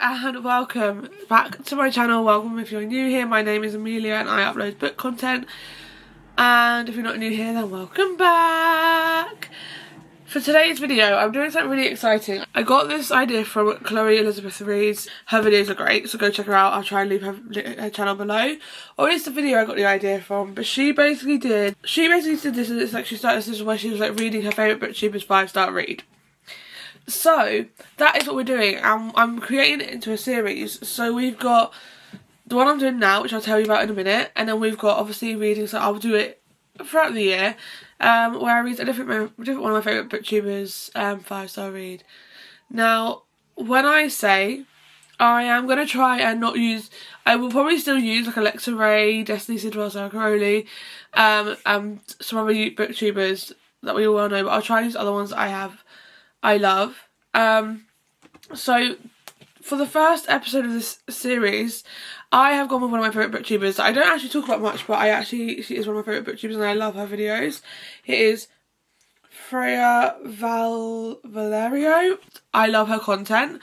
and welcome back to my channel. Welcome if you're new here. My name is Amelia and I upload book content, and if you're not new here then welcome back. For today's video I'm doing something really exciting. I got this idea from Chloe Elizabeth Reed's. Her videos are great, so go check her out. I'll try and leave her channel below, or it's the video I got the idea from. But she basically did this, and it's like she started this where she was like reading her favourite booktubers 5-star read. So that is what we're doing. I'm creating it into a series. So we've got the one I'm doing now, which I'll tell you about in a minute, and then we've got obviously reading. So I'll do it throughout the year, where I read a different one of my favourite booktubers 5-star read. Now, when I say I am going to try and not use, I will probably still use like Alexa Ray, Destiny Sidwell, Sarah Caroli, and some other booktubers that we all know, but I'll try and use other ones that I love. So for the first episode of this series, I have gone with one of my favourite booktubers that I don't actually talk about much, but she is one of my favourite booktubers and I love her videos. It is Freya Valerio. I love her content.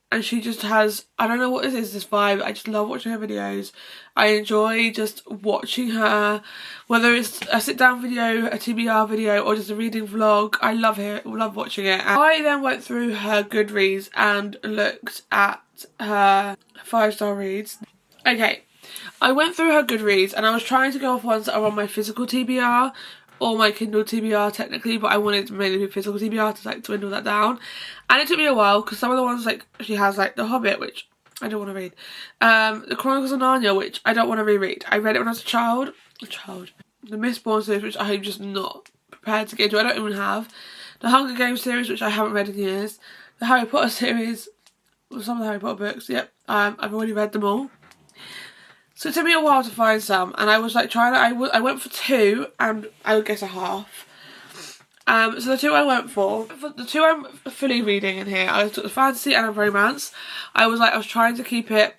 And she just has, I don't know what this vibe. I just love watching her videos. I enjoy just watching her, whether it's a sit down video, a TBR video, or just a reading vlog. I love watching it. And I then went through her Goodreads and looked at her 5-star reads. Okay, I went through her Goodreads and I was trying to go off ones that are on my physical TBR, or my Kindle TBR technically, but I wanted to mainly do physical TBR to like dwindle that down. And it took me a while because some of the ones like she has like The Hobbit, which I don't want to read, The Chronicles of Narnia, which I don't want to reread. I read it when I was a child. The Mistborn series, which I'm just not prepared to get into. I don't even have the Hunger Games series, which I haven't read in years. The Harry Potter series, some of the Harry Potter books. Yep, I've already read them all. So it took me a while to find some, and I was like trying to, I went for 2, and I would guess a half. So the 2 I went for the 2 I'm fully reading in here, I took the fantasy and a romance. I was trying to keep it,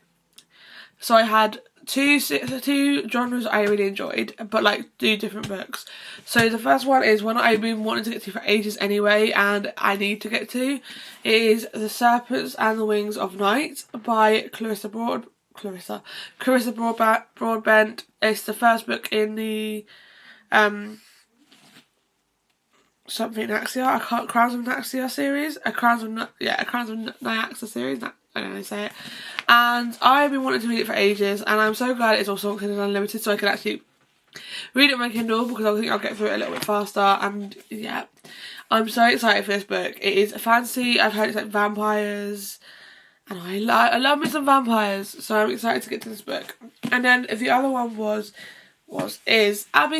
so I had two genres I really enjoyed, but like 2 different books. So the first one is one I've been wanting to get to for ages anyway, and I need to get to. It is The Serpents and the Wings of Night by Clarissa Broadbent. It's the first book in the something Naxia, Crowns of Naxia series, Crowns of Nyaxa series. I don't know how to say it. And I've been wanting to read it for ages, and I'm so glad it's also on Kindle Unlimited, so I can actually read it on my Kindle, because I think I'll get through it a little bit faster. And yeah, I'm so excited for this book. It is a fantasy. I've heard it's like vampires, and I love me some vampires, so I'm excited to get to this book. And then the other one is Can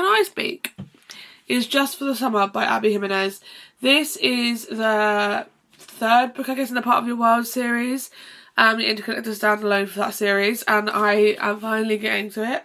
I Speak? Is Just for the Summer by Abby Jimenez. This is the 3rd book, I guess, in the Part of Your World series. The interconnected standalone for that series, and I am finally getting to it.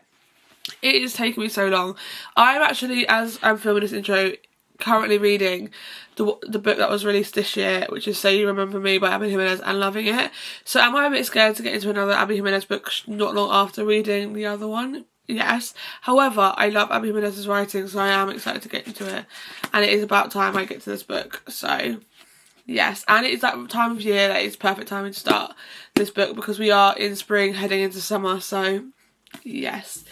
It is taking me so long. I'm actually, as I'm filming this intro, currently reading the book that was released this year, which is Say You Remember Me by Abby Jimenez, and loving it. So am I a bit scared to get into another Abby Jimenez book not long after reading the other one? Yes. However, I love Abby Jimenez's writing, so I am excited to get into it, and it is about time I get to this book. So yes, and it is that time of year that is perfect timing to start this book, because we are in spring heading into summer. So yes.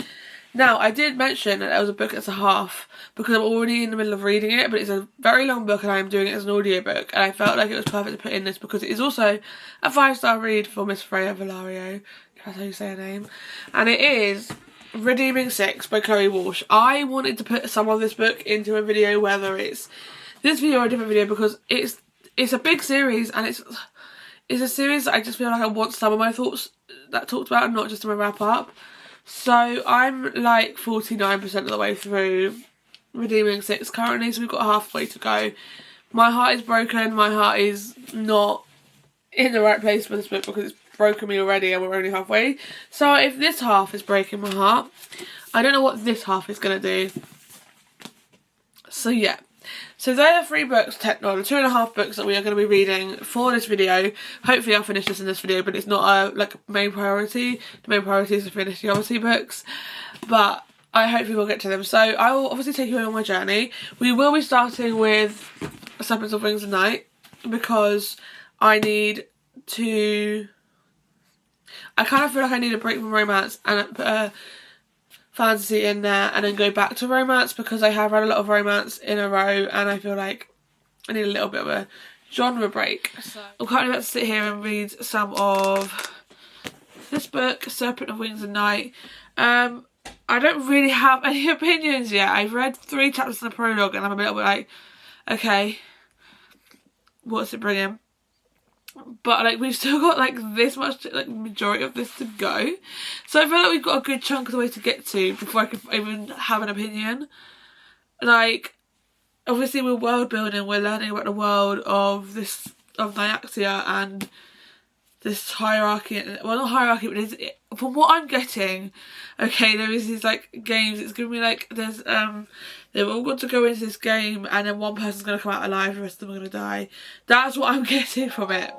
Now, I did mention that there was a book that's a half, because I'm already in the middle of reading it, but it's a very long book and I'm doing it as an audiobook, and I felt like it was perfect to put in this because it is also a 5-star read for Miss Freya Valerio, if that's how you say her name, and it is Redeeming 6 by Chloe Walsh. I wanted to put some of this book into a video, whether it's this video or a different video, because it's a big series, and it's a series that I just feel like I want some of my thoughts that talked about, and not just in my wrap up. So I'm like 49% of the way through Redeeming 6 currently, so we've got halfway to go. My heart is broken. My heart is not in the right place for this book because it's broken me already and we're only halfway. So if this half is breaking my heart, I don't know what this half is going to do. So yeah. So they're the 3 books, the 2.5 books that we are going to be reading for this video. Hopefully I'll finish this in this video, but it's not a main priority. The main priority is to finish the other 2 books, but I hopefully will get to them. So I will obviously take you on my journey. We will be starting with Serpents of Wings of Night, because I need to... I kind of feel like I need a break from romance and put a fantasy in there and then go back to romance, because I have read a lot of romance in a row and I feel like I need a little bit of a genre break. So I'm currently about to sit here and read some of this book, Serpent of Wings and Night. I don't really have any opinions yet. I've read 3 chapters in the prologue and I'm a little bit like, okay, what's it bringing? But like we've still got like this much, like majority of this to go, so I feel like we've got a good chunk of the way to get to before I could even have an opinion. Like obviously we're world building, we're learning about the world of Nyaxia and this hierarchy, well not hierarchy, but from what I'm getting, okay, there is these like games, it's gonna be like there's they've all got to go into this game and then one person's gonna come out alive, the rest of them are gonna die. That's what I'm getting from it.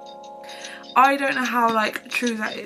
I don't know how like true that is.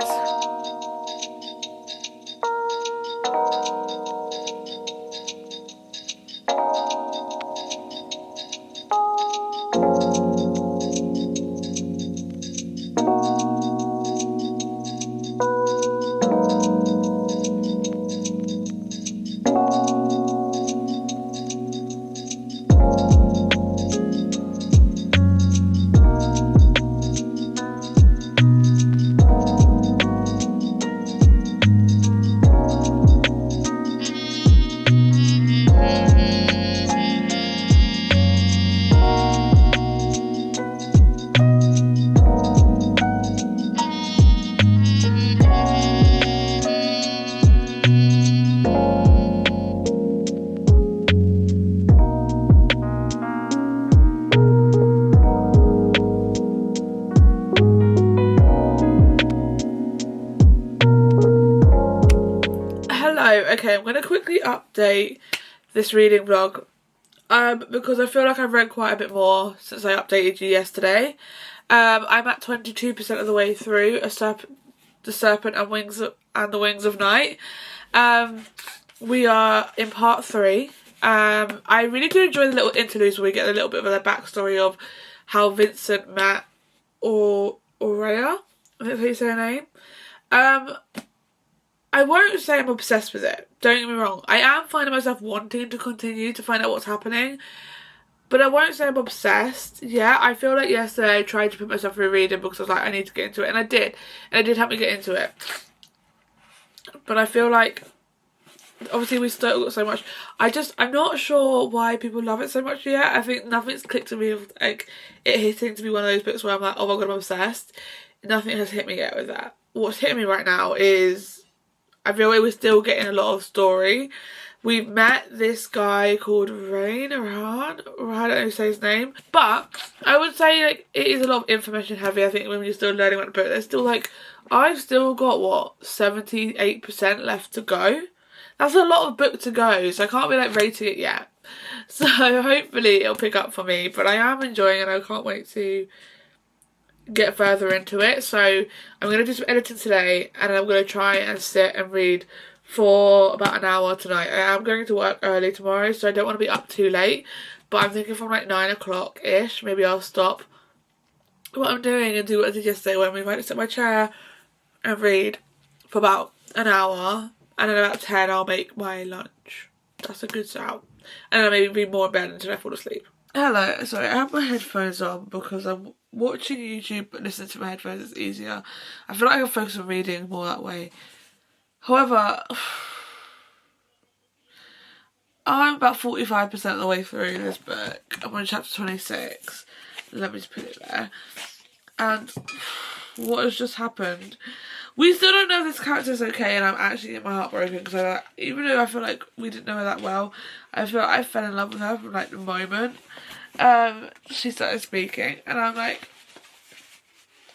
Okay, I'm going to quickly update this reading vlog because I feel like I've read quite a bit more since I updated you yesterday. I'm at 22% of the way through The Serpent and the Wings of Night. We are in part 3. I really do enjoy the little interludes where we get a little bit of the backstory of how Vincent met Aurea, I think that's how you say her name. I won't say I'm obsessed with it, don't get me wrong. I am finding myself wanting to continue to find out what's happening, but I won't say I'm obsessed. Yeah, I feel like yesterday I tried to put myself through reading because I was like, I need to get into it, and I did. And it did help me get into it. But I feel like, obviously we still got so much. I'm not sure why people love it so much yet. I think nothing's clicked to me of like it hitting to be one of those books where I'm like, oh my god, I'm obsessed. Nothing has hit me yet with that. What's hitting me right now is I feel like we're still getting a lot of story. We've met this guy called Rain or Han, or I don't know how to say his name. But I would say like it is a lot of information heavy. I think when you're still learning about the book, there's still like, I've still got what, 78% left to go. That's a lot of book to go, so I can't be like rating it yet. So hopefully it'll pick up for me. But I am enjoying it and I can't wait to get further into it. So I'm going to do some editing today and I'm going to try and sit and read for about an hour tonight. I am going to work early tomorrow, so I don't want to be up too late, but I'm thinking from like 9 o'clock ish maybe I'll stop what I'm doing and do what I did yesterday when we went to sit in my chair and read for about an hour, and then about 10 I'll make my lunch. That's a good shout. And then I'll maybe be more in bed until I fall asleep. Hello, sorry, I have my headphones on because I'm watching YouTube but listening to my headphones is easier. I feel like I can focus on reading more that way. However, I'm about 45% of the way through this book. I'm on chapter 26. Let me just put it there. And what has just happened? We still don't know if this character's okay, and I'm actually getting my heart broken because even though I feel like we didn't know her that well, I feel like I fell in love with her from like the moment she started speaking, and I'm like,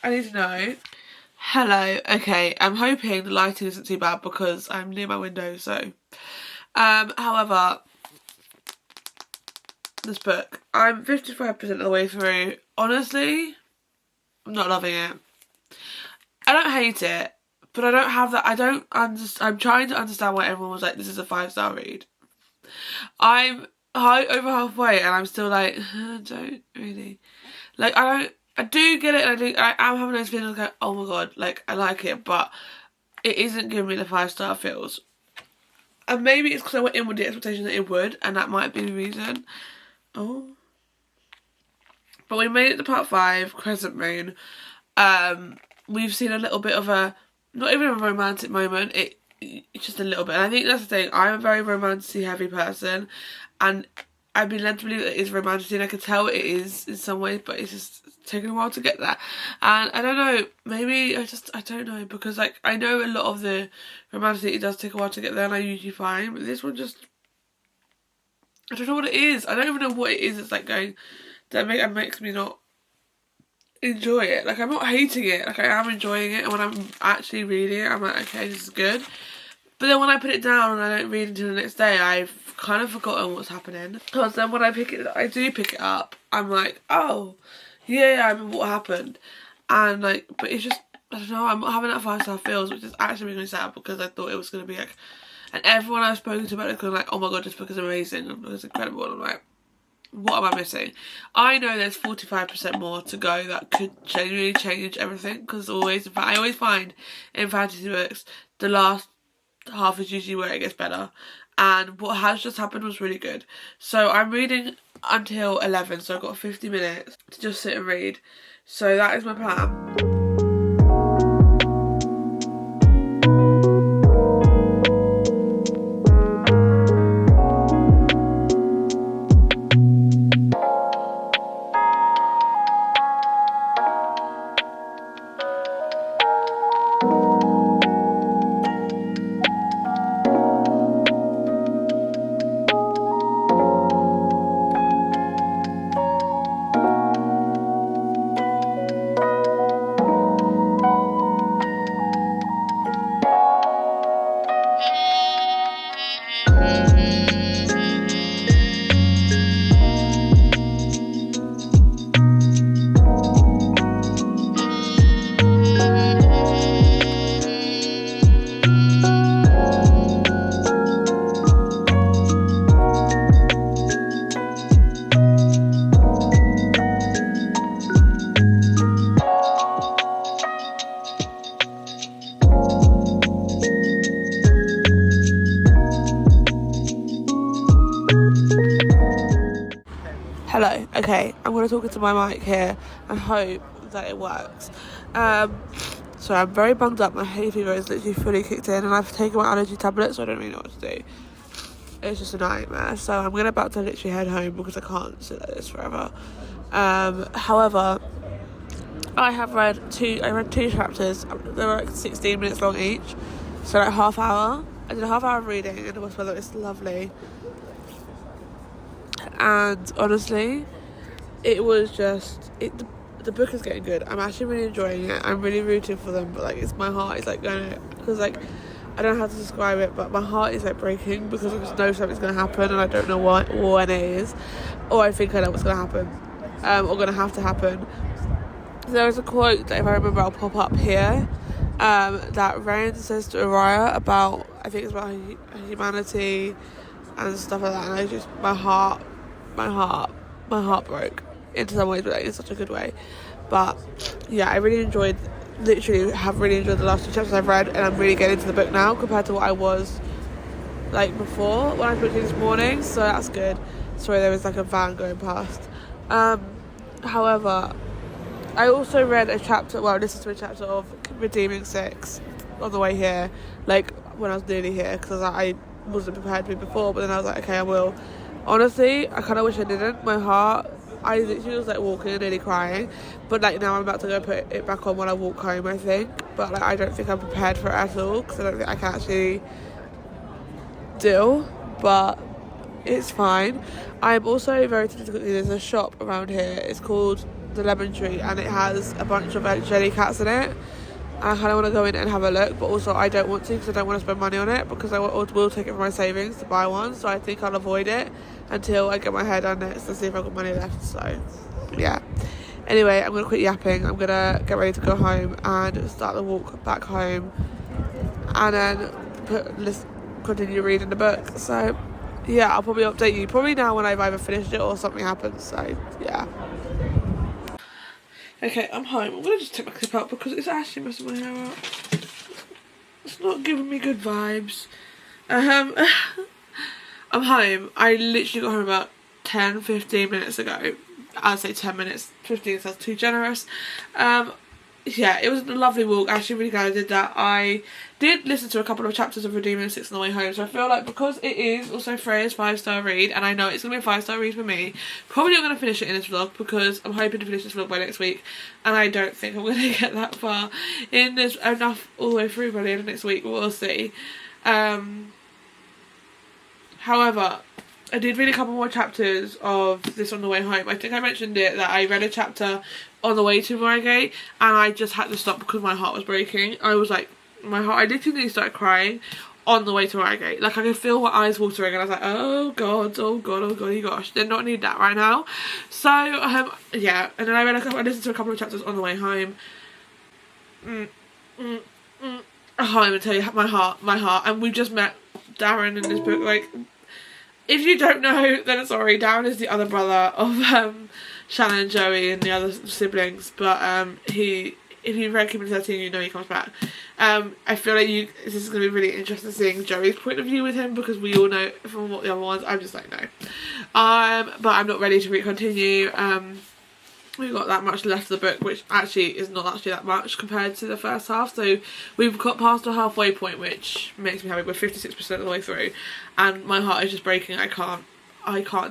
I need to know. Hello, okay, I'm hoping the lighting isn't too bad because I'm near my window, so however, this book, I'm 55% of the way through. Honestly, I'm not loving it. I don't hate it, but I don't have that. I'm trying to understand why everyone was like, this is a 5-star read. I'm over halfway and I'm still like, don't really. Like, I do get it, and I am having those feelings like, oh my god, like, I like it, but it isn't giving me the 5-star feels. And maybe it's because I went in with the expectation that it would, and that might be the reason. Oh. But we made it to part 5, Crescent Moon. We've seen a little bit of a, not even a romantic moment, it's just a little bit. And I think that's the thing, I'm a very romantic heavy person, and I've been led to believe that it is romantic, and I can tell it is in some ways, but it's just taken a while to get there. And I don't know, maybe I don't know, because like I know a lot of the romantic, it does take a while to get there, and I usually find, but this one just, I don't know what it is. I don't even know what it is. It's like going that makes me not enjoy it. Like, I'm not hating it, like I am enjoying it, and when I'm actually reading it I'm like, okay, this is good. But then when I put it down and I don't read until the next day, I've kind of forgotten what's happening. Because then when I do pick it up, I'm like, oh, yeah, I remember what happened. And like, but it's just, I don't know, I'm not having that 5-star feels, which is actually really sad, because I thought it was going to be like, and everyone I've spoken to about it is kind of like, oh my god, this book is amazing, this book is incredible, and I'm like, what am I missing? I know there's 45% more to go that could genuinely change everything, because I always find in fantasy books, the last half is usually where it gets better, and what has just happened was really good. So I'm reading until 11, so I've got 50 minutes to just sit and read. So that is my plan. Hello, okay, I'm going to talk into my mic here and hope that it works. So I'm very bummed up, my hay fever is literally fully kicked in, and I've taken my allergy tablets, so I don't really know what to do. It's just a nightmare, so I'm about to literally head home because I can't sit like this forever. However, I read two chapters. They were like 16 minutes long each, so like half hour. I did a half hour of reading, and it was it's lovely. And honestly, it was just the book is getting good. I'm actually really enjoying it. I'm really rooting for them, but like my heart is like going, because like I don't know how to describe it, but my heart is like breaking because I just know something's gonna happen, and I don't know what or when it is, or I think I know what's gonna happen, or gonna have to happen. There is a quote that, if I remember, I'll pop up here, that Rain says to Araya about, I think it's about humanity and stuff like that, and I just my heart broke in some ways, but like in such a good way. But yeah, I literally have really enjoyed the last 2 chapters I've read, and I'm really getting into the book now compared to what I was like before when I spoke to you this morning, so that's good. Sorry, there was like a van going past. However, I also read listened to a chapter of Redeeming 6 on the way here, like when I was nearly here, because I wasn't prepared to be before, but then I was like, okay, I will. Honestly, I kind of wish I didn't. My heart, I literally was like walking and nearly crying, but like now I'm about to go put it back on when I walk home, I think, but like I don't think I'm prepared for it at all, because I don't think I can actually deal, but it's fine. I'm also very tempted. There's a shop around here, it's called the Lemon Tree, and it has a bunch of like jelly cats in it. I kind of want to go in and have a look, but also I don't want to, because I don't want to spend money on it, because I will take it from my savings to buy one, so I think I'll avoid it until I get my hair done next and see if I've got money left. So yeah, anyway, I'm going to quit yapping. I'm going to get ready to go home and start the walk back home, and then continue reading the book. So yeah, I'll probably update you probably now when I've either finished it or something happens. So yeah. Okay, I'm home. I'm gonna just take my clip out because it's actually messing my hair up. It's not giving me good vibes. I'm home. I literally got home about 10-15 minutes ago. I'd say 10 minutes. 15 sounds too generous. Yeah, it was a lovely walk. Actually, really glad I did that. I did listen to a couple of chapters of Redeeming 6 on the way home, so I feel like because it is also Freya's 5-star read, and I know it's going to be a 5-star read for me, probably not going to finish it in this vlog because I'm hoping to finish this vlog by next week, and I don't think I'm going to get that far in this enough all the way through by the end of next week. We'll see. However, I did read a couple more chapters of this on the way home. I think I mentioned it, that I read a chapter on the way to Reigate and I just had to stop because my heart was breaking. I was like, I literally started crying on the way to Reigate. Like, I could feel my eyes watering and I was like, oh god, oh god, oh god, gosh, did not need that right now. So, yeah, and then I listened to a couple of chapters on the way home. I can't even tell you my heart, and we just met Darren in this book. Like, if you don't know, then sorry, Darren is the other brother of Shannon and Joey and the other siblings, but if you've read Keeping 13, you know he comes back. I feel like this is going to be really interesting seeing Joey's point of view with him, because we all know from what the other ones, I'm just like, no. But I'm not ready to continue. We've got that much left of the book, which actually is not actually that much compared to the first half, so we've got past the halfway point, which makes me happy. We're 56% of the way through and my heart is just breaking. I can't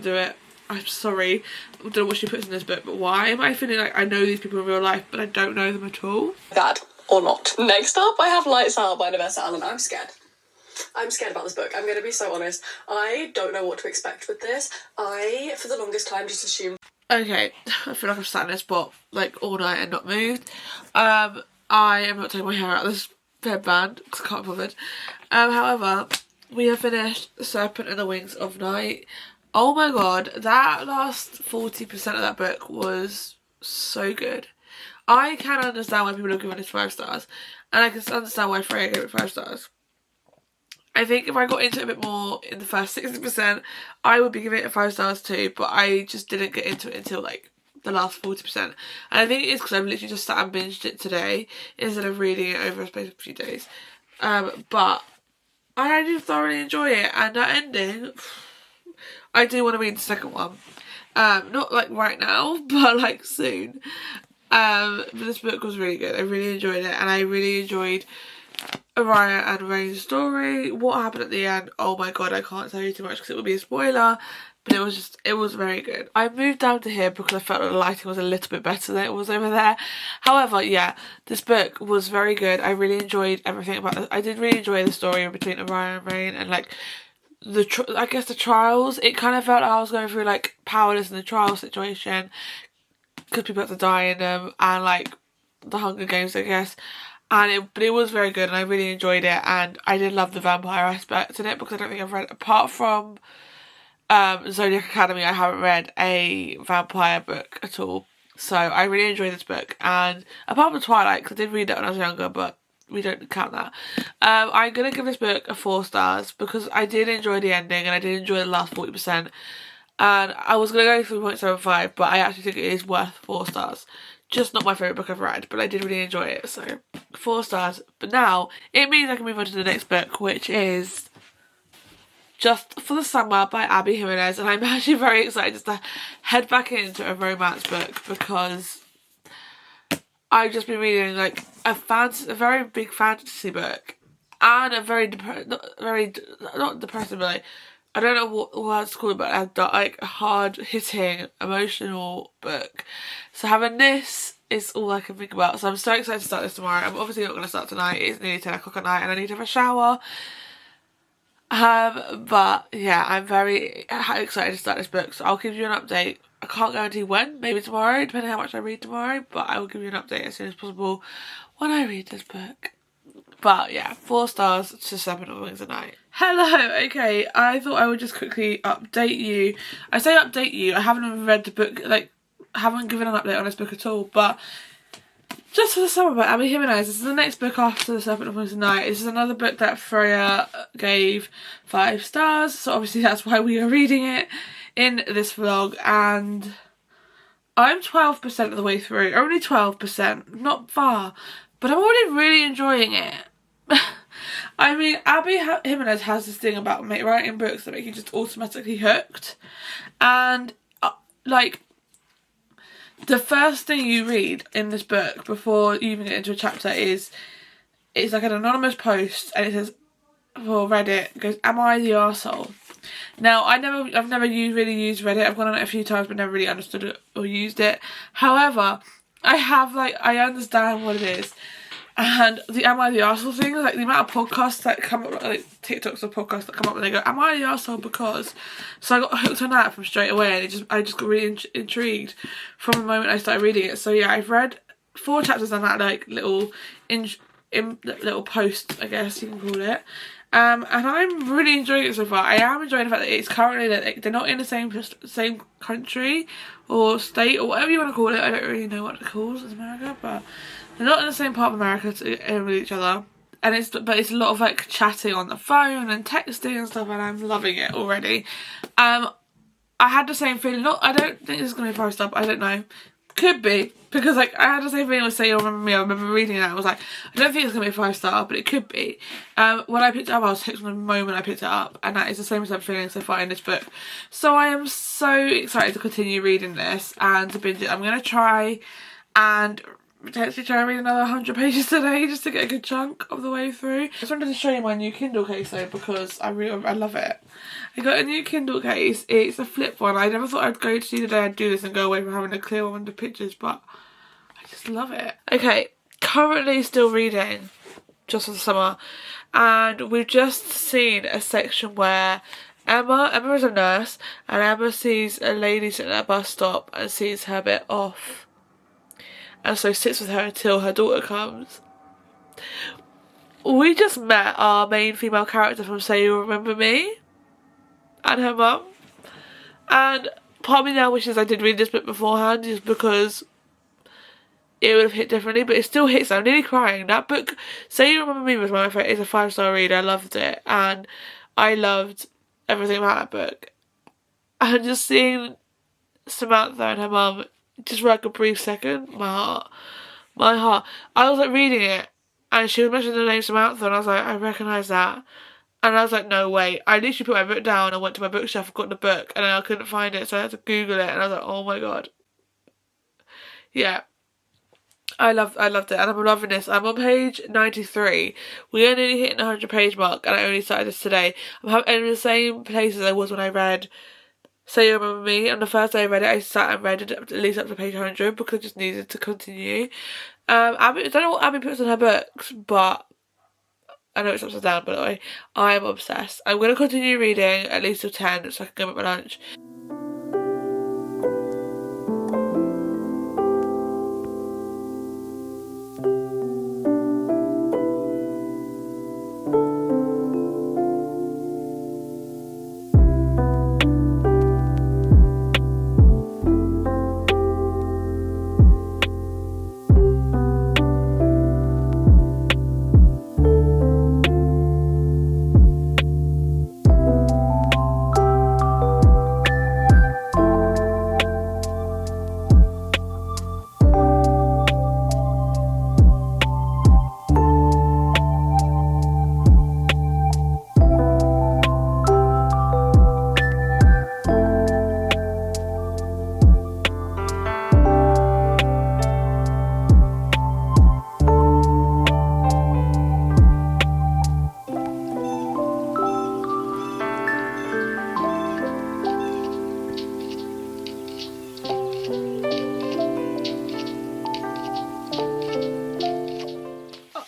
do it. I'm sorry, I don't know what she puts in this book, but why am I feeling like I know these people in real life but I don't know them at all? That or not. Next up, I have Lights Out by Vanessa Allen. I'm scared. I'm scared about this book. I'm going to be so honest. I don't know what to expect with this. I, for the longest time, just assumed... Okay, I feel like I've sat in this spot like all night and not moved. I am not taking my hair out of this headband because I can't be bothered. However, we have finished The Serpent and the Wings of Night. Oh my god, that last 40% of that book was so good. I can understand why people have given it 5 stars, and I can understand why Freya gave it 5 stars. I think if I got into it a bit more in the first 60%, I would be giving it 5 stars too, but I just didn't get into it until like the last 40%. And I think it is because I've literally just sat and binged it today instead of reading it over a space of a few days. But I did thoroughly enjoy it, and that ending, I do want to read the second one. Not like right now, but like soon. But this book was really good. I really enjoyed it, and I really enjoyed Araya and Rain's story. What happened at the end, oh my god, I can't tell you too much because it would be a spoiler, but it was very good. I moved down to here because I felt that the lighting was a little bit better than it was over there. However, yeah, this book was very good. I really enjoyed everything about it. I did really enjoy the story between Araya and Rain, and like I guess the trials. It kind of felt like I was going through like Powerless in the trial situation because people had to die in them, and like the Hunger Games, I guess. But it was very good, and I really enjoyed it, and I did love the vampire aspect in it, because I don't think I've read, apart from Zodiac Academy, I haven't read a vampire book at all. So I really enjoyed this book, and apart from Twilight, because I did read that when I was younger, but we don't count that. I'm going to give this book a 4 stars, because I did enjoy the ending, and I did enjoy the last 40%, and I was going to go 3.75, but I actually think it is worth 4 stars. Just not my favourite book I've read, but I did really enjoy it, so 4 stars. But now, it means I can move on to the next book, which is Just for the Summer by Abby Jimenez, and I'm actually very excited just to head back into a romance book, because I've just been reading like a very big fantasy book, and a very not depressing, but like, I don't know what to call it, but like a hard-hitting, emotional book. So having this is all I can think about. So I'm so excited to start this tomorrow. I'm obviously not going to start tonight. It's nearly 10 o'clock at night and I need to have a shower. But yeah, I'm very excited to start this book. So I'll give you an update. I can't guarantee when. Maybe tomorrow, depending on how much I read tomorrow. But I will give you an update as soon as possible when I read this book. But yeah, 4 stars to 7 of Wings a Night. Hello, okay, I thought I would just quickly update you. I say update you, I haven't even read the book, like, haven't given an update on this book at all, but Just for the Summer by Abby Jimenez. This is the next book after The Serpent of Wings a Night. This is another book that Freya gave 5 stars, so obviously that's why we are reading it in this vlog, and I'm 12% of the way through, only 12%, not far, but I'm already really enjoying it. I mean, Abby Jimenez has this thing about writing books that make you just automatically hooked, and like, the first thing you read in this book before you even get into a chapter is like an anonymous post, and it says, for Reddit, it goes, "Am I the arsehole?" Now, I've never really used Reddit. I've gone on it a few times, but never really understood it or used it. However, I understand what it is. And the "Am I the arsehole" thing, like the amount of podcasts that come up, like TikToks or podcasts that come up and they go, "Am I the arsehole because?" So I got hooked on that from straight away, and I just got really intrigued from the moment I started reading it. So yeah, I've read 4 chapters on that, like little little post, I guess you can call it. And I'm really enjoying it so far. I am enjoying the fact that it's currently that they're not in the same country or state or whatever you want to call it. I don't really know what it calls in America, but they're not in the same part of America with each other. And it's a lot of like chatting on the phone and texting and stuff, and I'm loving it already. I had the same feeling. I don't think this is going to be 5-star. I don't know. Could be, because like I had the same feeling with Say You'll Remember Me. I remember reading it, I was like, I don't think it's going to be a 5-star, but it could be. When I picked it up, I was hooked from the moment I picked it up, and that is the same as I'm feeling so far in this book. So I am so excited to continue reading this and to binge it. I'm going to try and potentially try and read another 100 pages today just to get a good chunk of the way through. I just wanted to show you my new Kindle case though, because I love it. I got a new Kindle case. It's a flip one. I never thought I'd go to the day I'd do this and go away from having a clear one with the pictures, but I just love it. Okay, currently still reading Just for the Summer, and we've just seen a section where Emma is a nurse, and Emma sees a lady sitting at a bus stop and sees her a bit off, and so sits with her until her daughter comes. We just met our main female character from Say You'll Remember Me and her mum, and part of me now wishes I did read this book beforehand, just because it would have hit differently, but it still hits. I'm nearly crying. That book, Say You Remember Me, was my favourite. It's a 5-star read. I loved it, and I loved everything about that book. And just seeing Samantha and her mum, just for like a brief second, my heart. I was like reading it, and she was mentioning the name Samantha, and I was like, I recognise that. And I was like, no way. I literally put my book down and went to my bookshelf and got the book, and I couldn't find it, so I had to Google it, and I was like, oh my god. Yeah. I loved it, and I'm loving this. I'm on page 93. We are nearly hitting the 100 page mark, and I only started this today. I'm in the same place as I was when I read Say You Remember Me. On the first day I read it, I sat and read it at least up to page 100 because I just needed to continue. Abby, I don't know what Abby puts in her books, but I know it's upside down, by the way. I am obsessed. I'm going to continue reading at least till 10 so I can go make my lunch.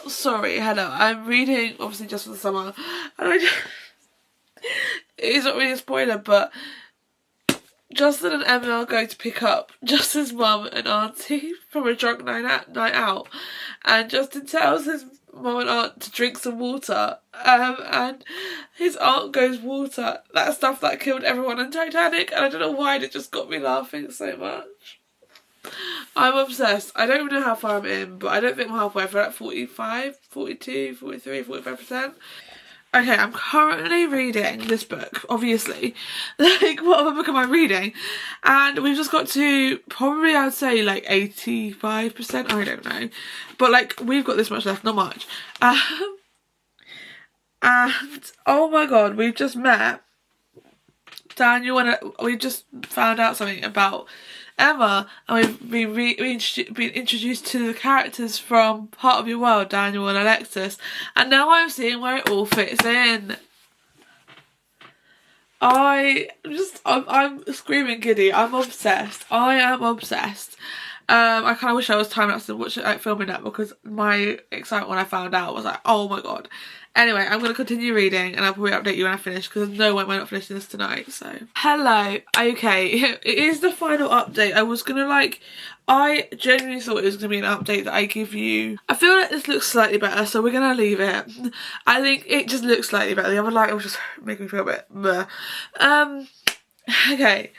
Sorry, hello. I'm reading, obviously, Just for the Summer, and it's not really a spoiler, but Justin and Emma are going to pick up Justin's mum and auntie from a drunk night out, and Justin tells his mum and aunt to drink some water, and his aunt goes, "Water, that stuff that killed everyone in Titanic," and I don't know why, it just got me laughing so much. I'm obsessed. I don't even know how far I'm in, but I don't think I'm halfway. For like 45, 42, 43, 45%. Okay, I'm currently reading this book, obviously. Like, what other book am I reading? And we've just got to probably, I would say, like 85%, I don't know. But, like, we've got this much left, not much. And, oh my god, we've just met Daniel and we just found out something about Emma, and we've been introduced to the characters from Part of Your World, Daniel and Alexis, and now I'm seeing where it all fits in. I'm screaming giddy. I'm obsessed. I am obsessed. I kind of wish I was time lapse and watch it, like, filming that, because my excitement when I found out was like, oh my god. Anyway, I'm going to continue reading and I'll probably update you when I finish, because no way am I not finishing this tonight, so. Hello. Okay, it is the final update. I genuinely thought it was going to be an update that I give you. I feel like this looks slightly better, so we're going to leave it. I think it just looks slightly better. The other light was just making me feel a bit bleh. Okay.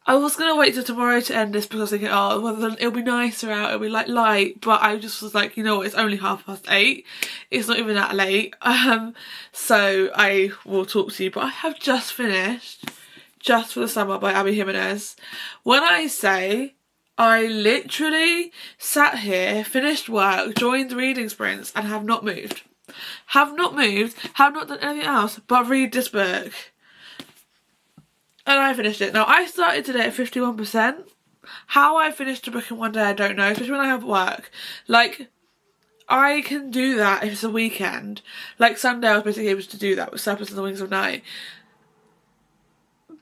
I was going to wait till tomorrow to end this, because I was thinking, oh, well, then it'll be nicer out, it'll be like light, but I just was like, you know what, it's only 8:30, it's not even that late, so I will talk to you. But I have just finished Just for the Summer by Abby Jimenez. When I say I literally sat here, finished work, joined reading sprints, and have not moved, have not done anything else but read this book. And I finished it. Now, I started today at 51%. How I finished a book in one day, I don't know, especially when I have work. Like, I can do that if it's a weekend. Like, Sunday I was basically able to do that with Serpents and the Wings of Night.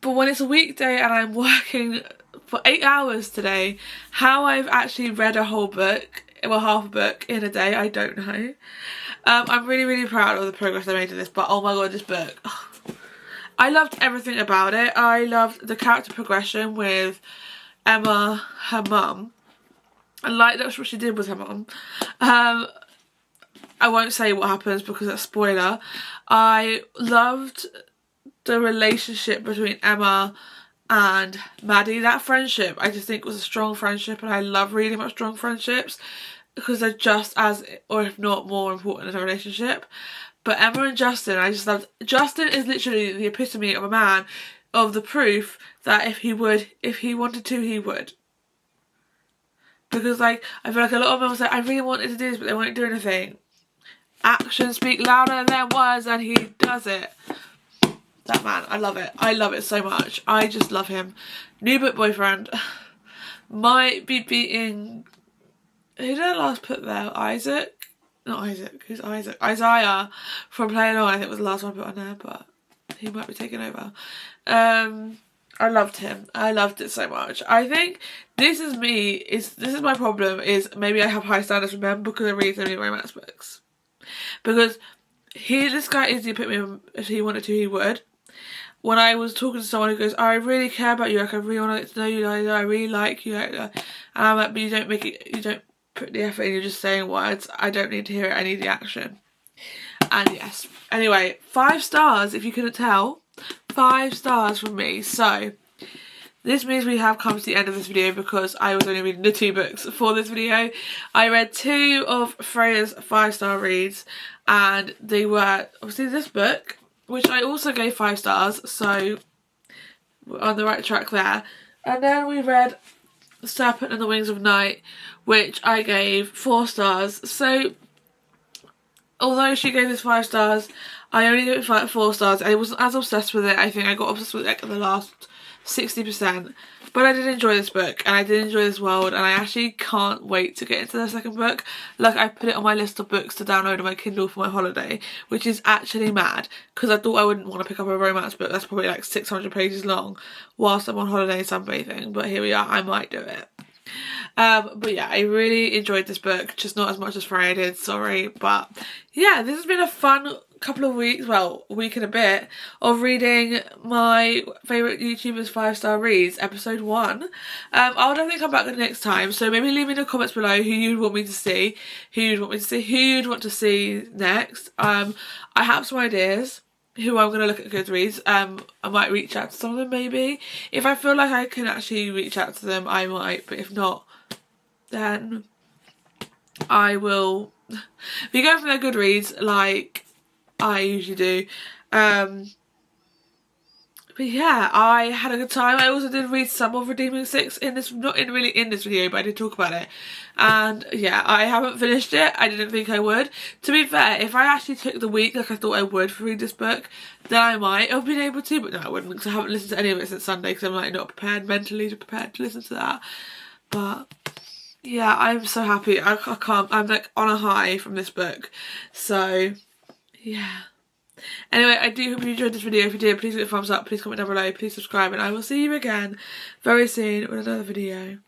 But when it's a weekday and I'm working for 8 hours today, how I've actually read a whole book, well, half a book in a day, I don't know. I'm really, really proud of the progress I made in this, but oh my god, this book. I loved everything about it. I loved the character progression with Emma, her mum. I liked that's what she did with her mum. I won't say what happens because that's a spoiler. I loved the relationship between Emma and Maddie. That friendship, I just think, was a strong friendship, and I love reading about strong friendships because they're just as, or if not more important in a relationship. But Emma and Justin, I just loved. Justin is literally the epitome of a man, of the proof that if he wanted to, he would. Because, like, I feel like a lot of them was like, I really wanted to do this, but they won't do anything. Actions speak louder than words, and he does it. That man, I love it. I love it so much. I just love him. New book boyfriend might be beating. Who did I last put there? Isaac? Not Isaac. Who's Isaac? Isaiah from Playing On. I think was the last one I put on there, but he might be taking over. I loved him. I loved it so much. I think this is me. This is my problem. Is maybe I have high standards from him because I read so many romance books. Because this guy is the epitome of, if he wanted to, he would. When I was talking to someone who goes, I really care about you, like, I really want to get to know you, like, I really like you, like, and I'm like, but you don't put the effort in, you're just saying words. I don't need to hear it, I need the action. And yes, anyway, 5 stars, if you couldn't tell. 5 stars from me. So this means we have come to the end of this video, because I was only reading the 2 books for this video. I read 2 of Freya's 5-star reads, and they were obviously this book, which I also gave 5 stars, so we're on the right track there. And then we read Serpent and the Wings of Night, which I gave 4 stars. So although she gave this 5 stars, I only gave it 4 stars. I wasn't as obsessed with it. I think I got obsessed with it like the last 60%. But I did enjoy this book, and I did enjoy this world, and I actually can't wait to get into the second book. Like, I put it on my list of books to download on my Kindle for my holiday, which is actually mad, because I thought I wouldn't want to pick up a romance book that's probably like 600 pages long whilst I'm on holiday sunbathing, but here we are, I might do it. But yeah, I really enjoyed this book, just not as much as Freya did, sorry, but yeah, this has been a fun couple of weeks, well, a week and a bit, of reading my favourite YouTubers 5-star reads, episode 1. I'll definitely come back next time, so maybe leave me in the comments below who you'd want me to see, who you'd want to see next. I have some ideas who I'm going to look at Goodreads. I might reach out to some of them maybe. If I feel like I can actually reach out to them, I might, but if not, then I will be going for their Goodreads, like, I usually do. But yeah, I had a good time. I also did read some of Redeeming Six in this, not in really in this video, but I did talk about it. And yeah, I haven't finished it. I didn't think I would. To be fair, if I actually took the week like I thought I would for read this book, then I might have been able to, but no, I wouldn't, because I haven't listened to any of it since Sunday, because I'm like not prepared mentally to listen to that. But yeah, I'm so happy. I can't, I'm like on a high from this book. So yeah. Anyway, I do hope you enjoyed this video. If you did, please give it a thumbs up, please comment down below, please subscribe, and I will see you again very soon with another video.